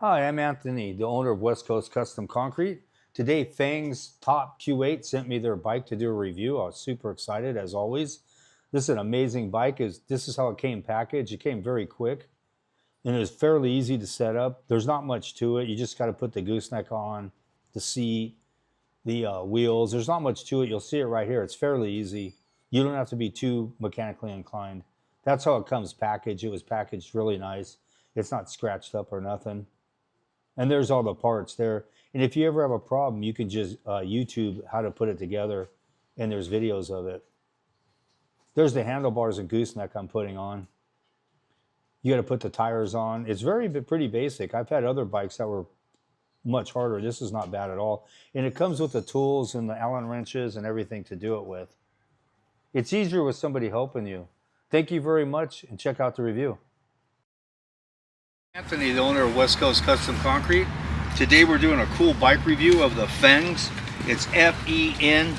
Hi, I'm Anthony, the owner of West Coast Custom Concrete. Today, Fang's Top Q8 sent me their bike to do a review. I was super excited, as always. This is an amazing bike. This is how it came packaged. It came very quick, and it was fairly easy to set up. There's not much to it. You just got to put the gooseneck on, the seat, the wheels. There's not much to it. You'll see it right here. It's fairly easy. You don't have to be too mechanically inclined. That's how it comes packaged. It was packaged really nice. It's not scratched up or nothing. And there's all the parts there. And if you ever have a problem, you can just YouTube how to put it together, and there's videos of it. There's the handlebars and gooseneck I'm putting on. You got to put the tires on. It's pretty basic. I've had other bikes that were much harder. This is not bad at all. And it comes with the tools and the Allen wrenches and everything to do it with. It's easier with somebody helping you. Thank you very much, and check out the review. Anthony, the owner of West Coast Custom Concrete. Today we're doing a cool bike review of the Fengs. It's FENGQS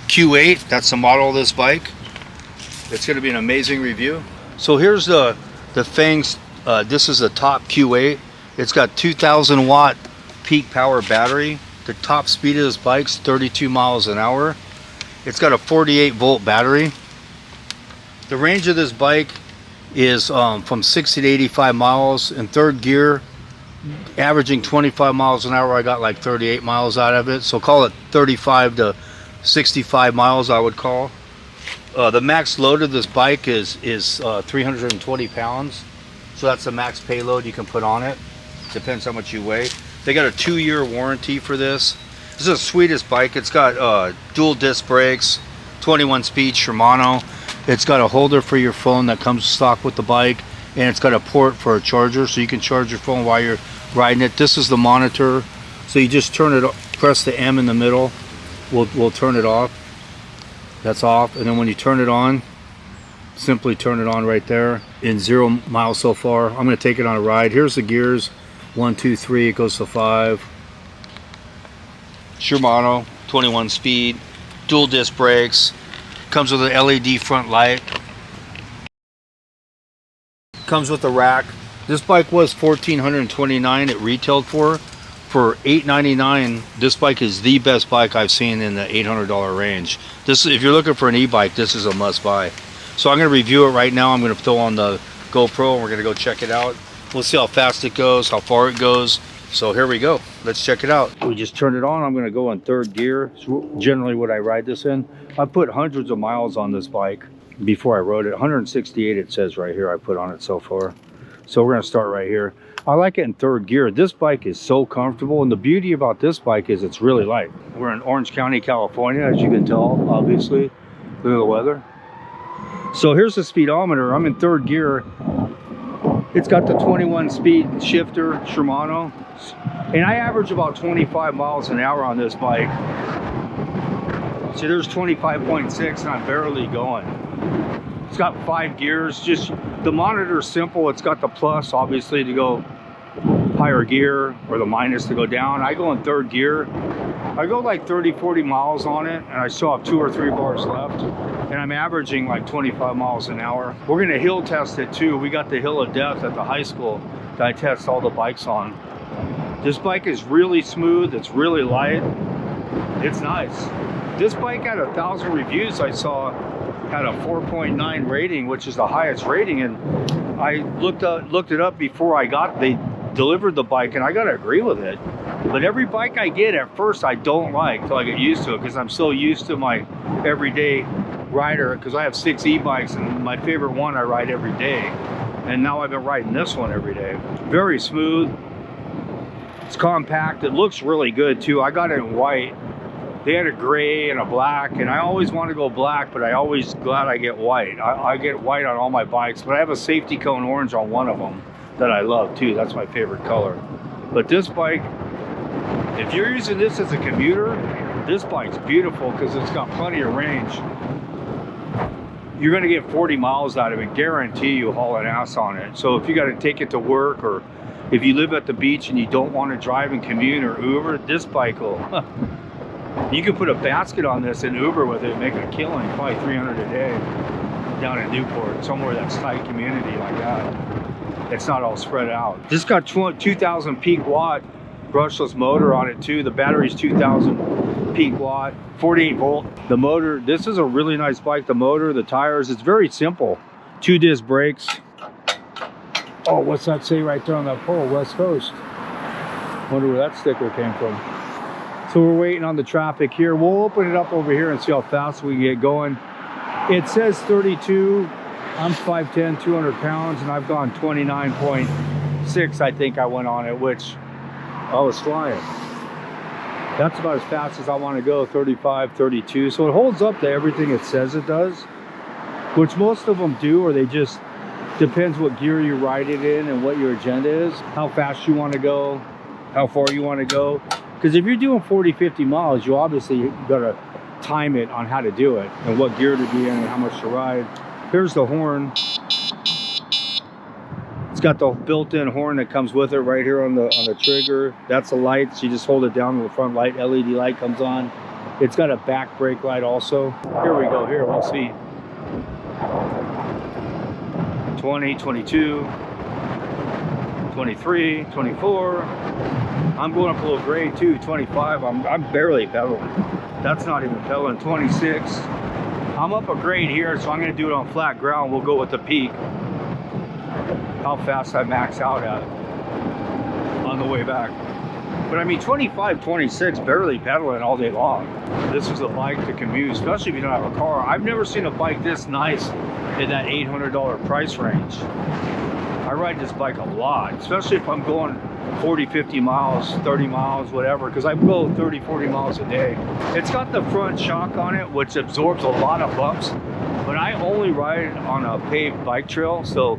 Q8. That's the model of this bike. It's going to be an amazing review. So here's the Fengs. This is the top Q8. It's got 2,000 watt peak power battery. The top speed of this bike's 32 miles an hour. It's got a 48 volt battery. The range of this bike is from 60 to 85 miles in third gear, averaging 25 miles an hour. I got like 38 miles out of it, so call it 35 to 65 miles, I would call. The max load of this bike is 320 pounds, so that's the max payload you can put on it. Depends how much you weigh. They got a 2-year warranty for this. This is the sweetest bike. It's got dual disc brakes, 21 speed Shimano. It's got a holder for your phone that comes stock with the bike, and it's got a port for a charger, so you can charge your phone while you're riding it. This is the monitor, so you just turn it, press the M in the middle. We'll turn it off. That's off, and then when you turn it on, simply turn it on right there. In 0 miles so far, I'm going to take it on a ride. Here's the gears: 1, 2, 3. It goes to 5. Shimano, 21 speed, dual disc brakes. Comes with an LED front light. Comes with a rack. This bike was $1,429 it retailed for $899. This bike is the best bike I've seen in the $800 range. If you're looking for an e-bike, this is a must buy. So I'm going to review it right now. I'm going to throw on the GoPro and we're going to go check it out. We'll see how fast it goes, how far it goes. So here we go. Let's check it out. We just turned it on. I'm going to go in third gear. It's generally what I ride this in. I put hundreds of miles on this bike before I rode it. 168 it says right here I put on it so far. So we're going to start right here. I like it in third gear. This bike is so comfortable, and the beauty about this bike is it's really light. We're in Orange County, California, as you can tell, obviously. Look at the weather. So here's the speedometer. I'm in third gear. It's got the 21 speed shifter Shimano, and I average about 25 miles an hour on this bike. See, there's 25.6 and I'm barely going. It's got 5 gears. Just the monitor's simple. It's got the plus obviously to go higher gear, or the minus to go down. I go in third gear. I go like 30-40 miles on it, and I still have 2 or 3 bars left, and I'm averaging like 25 miles an hour. We're gonna hill test it too. We got the hill of death at the high school that I test all the bikes on. This bike is really smooth. It's really light. It's nice. This bike had 1,000 reviews I saw, had a 4.9 rating, which is the highest rating, and I looked it up before they delivered the bike, and I gotta agree with it. But every bike I get at first I don't like till I get used to it, because I'm so used to my everyday rider, because I have 6 e-bikes, and my favorite one I ride every day, and now I've been riding this one every day. Very smooth. It's compact. It looks really good too. I got it in white. They had a gray and a black, and I always want to go black, but I always glad I get white. I get white on all my bikes, but I have a safety cone orange on one of them that I love too. That's my favorite color. But this bike, if you're using this as a commuter, this bike's beautiful because it's got plenty of range. You're going to get 40 miles out of it, guarantee you, hauling ass on it. So if you got to take it to work, or if you live at the beach and you don't want to drive and commute or Uber, this bike will you can put a basket on this and Uber with it, make a killing, probably 300 a day down in Newport, somewhere that's tight community like that. it's not all spread out. This got 2000 peak watt brushless motor on it too. The battery's 2000 peak watt, 48 volt. The motor, this is a really nice bike. The motor, the tires, it's very simple. 2-disc brakes. Oh, what's that say right there on that pole? West Coast. Wonder where that sticker came from. So we're waiting on the traffic here. We'll open it up over here and see how fast we can get going. It says 32. I'm 5'10", 200 pounds, and I've gone 29.6, I think I went on it, which I was flying. That's about as fast as I want to go, 35, 32. So it holds up to everything it says it does, which most of them do, or they just, depends what gear you ride it in and what your agenda is, how fast you want to go, how far you want to go. Because if you're doing 40, 50 miles, you obviously got to time it on how to do it and what gear to be in and how much to ride. Here's the horn. It's got the built-in horn that comes with it right here on the trigger. That's the lights. You just hold it down, the front light, LED light comes on. It's got a back brake light also. Here we go, here, we'll see. 20, 22, 23, 24. I'm going up a little grade too, 25. I'm barely pedaling. That's not even pedaling. 26. I'm up a grade here, so I'm going to do it on flat ground. We'll go with the peak. How fast I max out at on the way back. But I mean, 25, 26, barely pedaling all day long. This is a bike to commute, especially if you don't have a car. I've never seen a bike this nice in that $800 price range. I ride this bike a lot, especially if I'm going 40, 50 miles, 30 miles, whatever, because I go 30, 40 miles a day. It's got the front shock on it, which absorbs a lot of bumps, but I only ride on a paved bike trail, so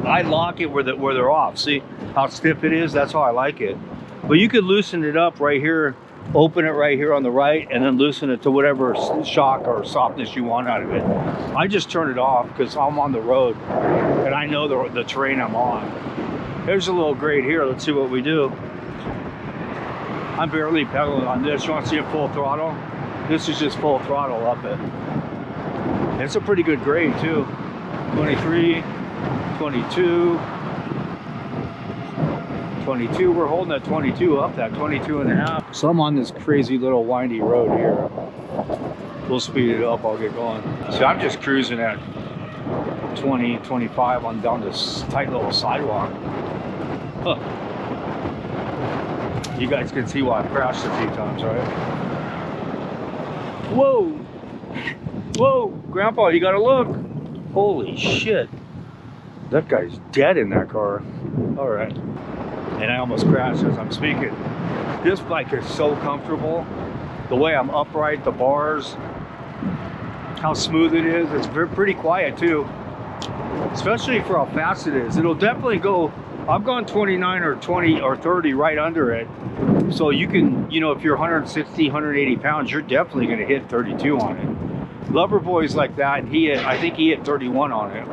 I lock it where they're off. See how stiff it is? That's how I like it. But you could loosen it up right here, open it right here on the right, and then loosen it to whatever shock or softness you want out of it. I just turn it off because I'm on the road and I know the terrain I'm on. There's a little grade here. Let's see what we do. I'm barely pedaling on this. You want to see it full throttle? This is just full throttle up it. It's a pretty good grade too. 23, 22, 22. We're holding that 22 up, that 22 and a half. So I'm on this crazy little windy road here. We'll speed it up, I'll get going. So I'm just cruising at 20, 25 on down this tight little sidewalk. Huh. You guys can see why I've crashed a few times, right? Whoa! Whoa! Grandpa, you gotta look! Holy shit. That guy's dead in that car. Alright. And I almost crashed as I'm speaking. This bike is so comfortable. The way I'm upright, the bars, how smooth it is. It's pretty quiet too. Especially for how fast it is. It'll definitely go, I've gone 29 or 20 or 30 right under it. So you can, you know, if you're 160, 180 pounds, you're definitely gonna hit 32 on it. Loverboy's like that, and I think he hit 31 on it.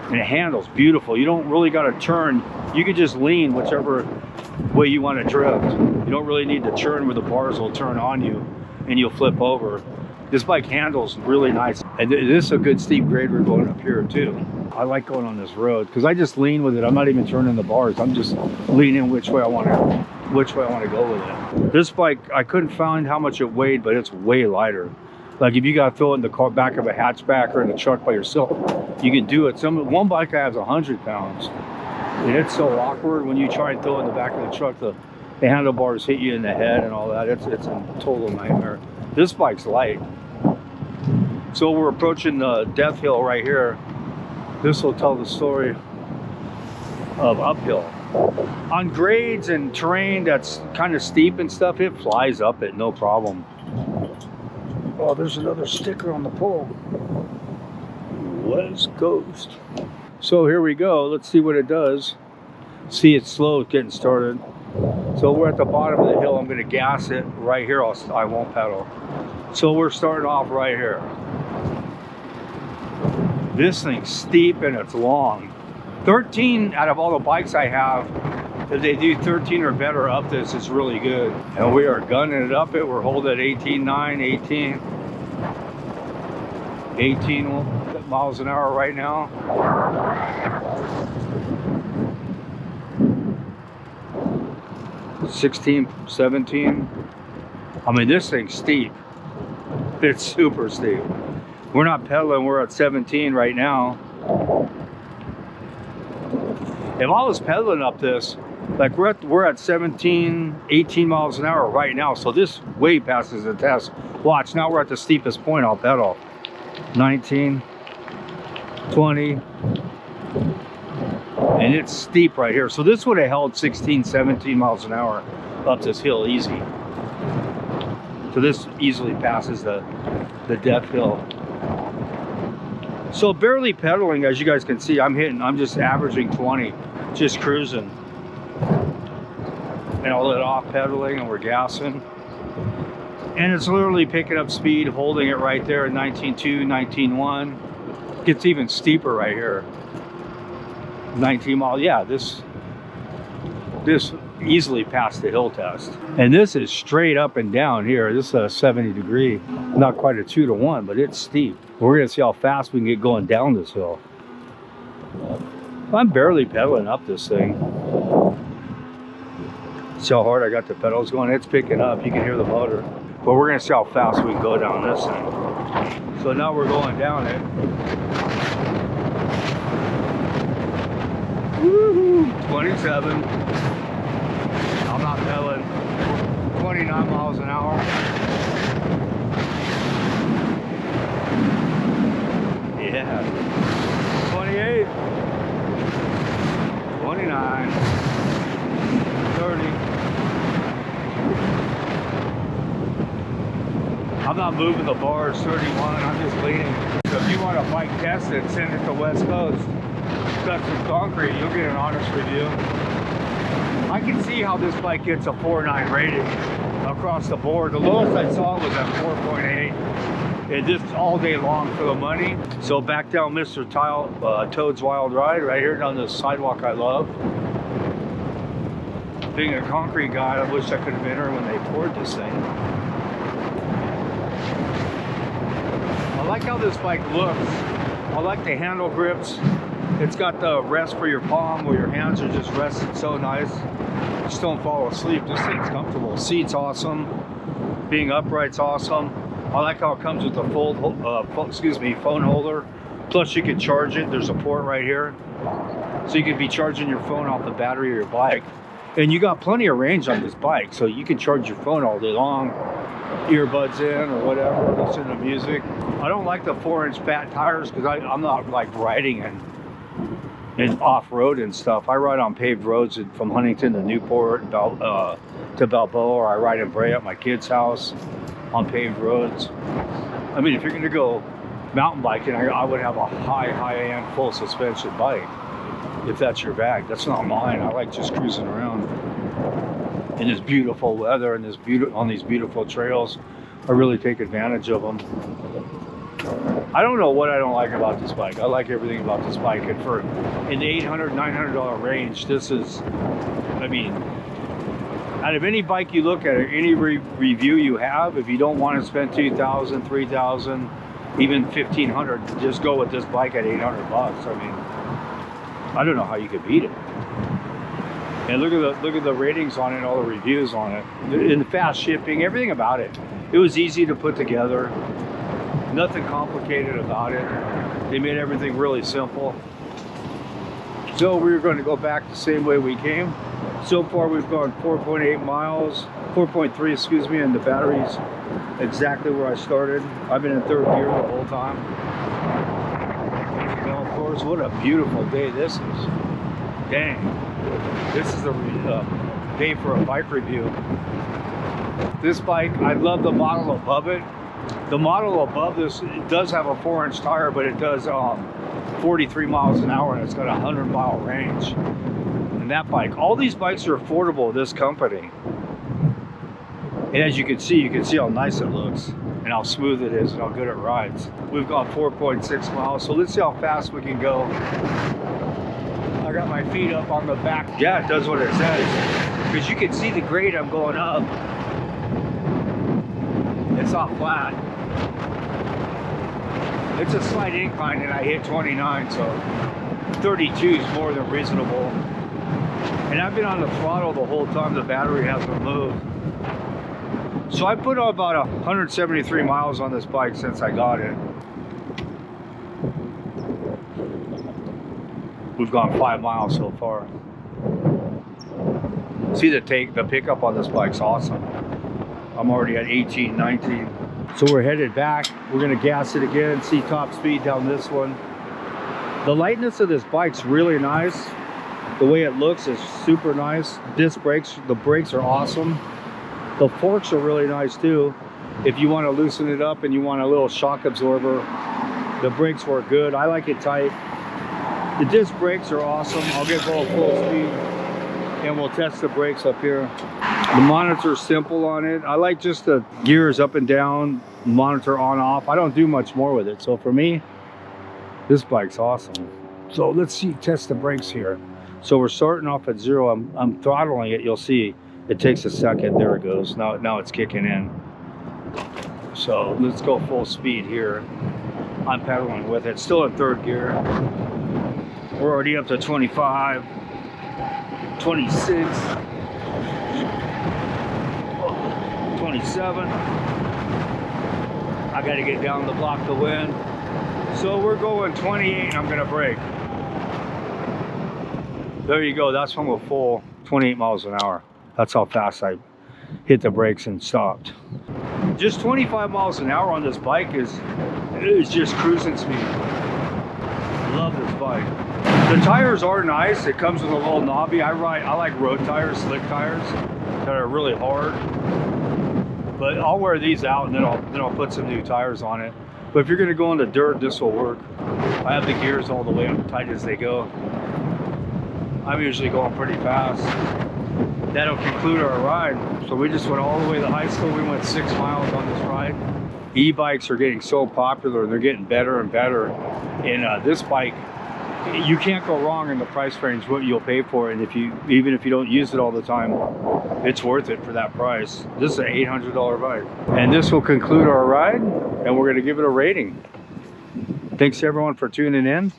And it handles beautiful. You don't really got to turn. You can just lean whichever way you want to drift. You don't really need to turn where the bars will turn on you and you'll flip over. This bike handles really nice. And this is a good steep grade we're going up here too. I like going on this road because I just lean with it. I'm not even turning the bars. I'm just leaning which way I want to go with it. This bike, I couldn't find how much it weighed, but it's way lighter. Like if you got to throw it in the car, back of a hatchback or in the truck by yourself, you can do it. One bike I have is 100 pounds. And it's so awkward when you try and throw it in the back of the truck, the handlebars hit you in the head and all that. It's a total nightmare. This bike's light. So we're approaching the Death Hill right here. This will tell the story of uphill. On grades and terrain that's kind of steep and stuff, it flies up it, no problem. Oh, there's another sticker on the pole. West Coast. So here we go. Let's see what it does. See, it's slow getting started. So we're at the bottom of the hill. I'm going to gas it right here. I won't pedal. So we're starting off right here. This thing's steep and it's long. 13 out of all the bikes I have, if they do 13 or better up this, it's really good. And we are gunning it up it. We're holding at 18 miles an hour right now. 16, 17. I mean, this thing's steep. It's super steep. We're not pedaling, we're at 17 right now. If I was pedaling up this, like we're at 17, 18 miles an hour right now, so this way passes the test. Watch, now we're at the steepest point I'll pedal. 19, 20, and it's steep right here. So this would have held 16, 17 miles an hour up this hill easy. So this easily passes the depth hill. So barely pedaling, as you guys can see, I'm just averaging 20, just cruising. And I'll let off pedaling and we're gassing. And it's literally picking up speed, holding it right there at 19.2, 19.1. Gets even steeper right here. 19 miles, yeah, this easily passed the hill test. And this is straight up and down here. This is a 70 degree, not quite a 2-to-1, but it's steep. We're gonna see how fast we can get going down this hill. I'm barely pedaling up this thing. See how hard I got the pedals going? It's picking up, you can hear the motor. But we're gonna see how fast we can go down this thing. So now we're going down it. Woohoo! 27. I'm not pedaling. 29 miles an hour. Yeah. 28. 29. 30. I'm not moving the bars. 31. I'm just leaning. So if you want to bike test it, send it to West Coast. Custom Concrete, you'll get an honest review. I can see how this bike gets a 4.9 rating across the board. The lowest I saw was at 4.8. And just all day long for the money. So back down Mr. Toad's Wild Ride right here down this sidewalk I love. Being a concrete guy, I wish I could have been here when they poured this thing. I like how this bike looks. I like the handle grips. It's got the rest for your palm where your hands are just rested so nice. Just don't fall asleep. This thing's comfortable. Seat's awesome. Being upright's awesome. I like how it comes with a phone holder. Plus you can charge it. There's a port right here. So you can be charging your phone off the battery of your bike. And you got plenty of range on this bike. So you can charge your phone all day long. Earbuds in or whatever, listen to music. I don't like the 4-inch fat tires because I'm not like riding and off-road and stuff. I ride on paved roads from Huntington to Newport to Balboa, or I ride in Brea at my kid's house on paved roads. I mean, if you're gonna go mountain biking, I would have a high-end full suspension bike if that's your bag. That's not mine. I like just cruising around in this beautiful weather and on these beautiful trails. I really take advantage of them. I don't know what I don't like about this bike. I like everything about this bike, and for in the $800, $900 range, this is, I mean, out of any bike you look at, or any review you have, if you don't want to spend $2,000, $3,000, even $1,500, just go with this bike at $800 bucks. I mean, I don't know how you could beat it. And look at the ratings on it, all the reviews on it, and the fast shipping, everything about it. It was easy to put together. Nothing complicated about it. They made everything really simple. So we're going to go back the same way we came. So far we've gone 4.8 miles, 4.3, excuse me, and the battery's exactly where I started. I've been in third gear the whole time. Well, of course, what a beautiful day this is. Dang. This is a day for a bike review. This bike, I love the model above it. The model above this, it does have a 4-inch tire, but it does 43 miles an hour, and it's got a 100-mile range. And that bike, all these bikes are affordable with this company. And as you can see how nice it looks, and how smooth it is, and how good it rides. We've gone 4.6 miles, so let's see how fast we can go. I got my feet up on the back. Yeah, it does what it says. Because you can see the grade I'm going up. It's not flat. It's a slight incline and I hit 29, so 32 is more than reasonable. And I've been on the throttle the whole time the battery hasn't moved. So I put on about 173 miles on this bike since I got it. We've gone 5 miles so far. See the pickup on this bike's awesome. I'm already at 18, 19. So we're headed back. We're gonna gas it again, see top speed down this one. The lightness of this bike's really nice. The way it looks is super nice. Disc brakes, the brakes are awesome. The forks are really nice too. If you want to loosen it up and you want a little shock absorber, the brakes work good. I like it tight. The disc brakes are awesome. I'll get full speed and we'll test the brakes up here. The monitor's simple on it. I like just the gears up and down, monitor on off. I don't do much more with it. So for me, this bike's awesome. So let's test the brakes here. So we're starting off at 0. I'm throttling it. You'll see it takes a second. There it goes. Now it's kicking in. So let's go full speed here. I'm pedaling with it. Still in 3rd gear. We're already up to 25, 26, 27. I got to get down to block the wind. So we're going 28. I'm going to brake. There you go. That's when we're full 28 miles an hour. That's how fast I hit the brakes and stopped. Just 25 miles an hour on this bike is just cruising speed. I love this bike. The tires are nice. It comes with a little knobby. I like road tires, slick tires that are really hard. But I'll wear these out and then I'll put some new tires on it. But if you're gonna go into dirt, this will work. I have the gears all the way up tight as they go. I'm usually going pretty fast. That'll conclude our ride. So we just went all the way to high school. We went 6 miles on this ride. E-bikes are getting so popular and they're getting better and better. And this bike, you can't go wrong in the price range what you'll pay for it. And even if you don't use it all the time, it's worth it for that price. This is an $800 bike. And this will conclude our ride and we're gonna give it a rating. Thanks everyone for tuning in.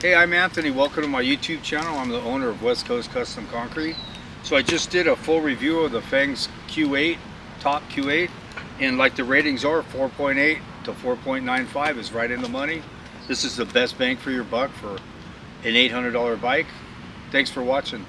Hey, I'm Anthony. Welcome to my YouTube channel. I'm the owner of West Coast Custom Concrete. So I just did a full review of the Fangs Q8, top Q8, and like the ratings are 4.8 to 4.95 is right in the money. This is the best bang for your buck for an $800 bike. Thanks for watching.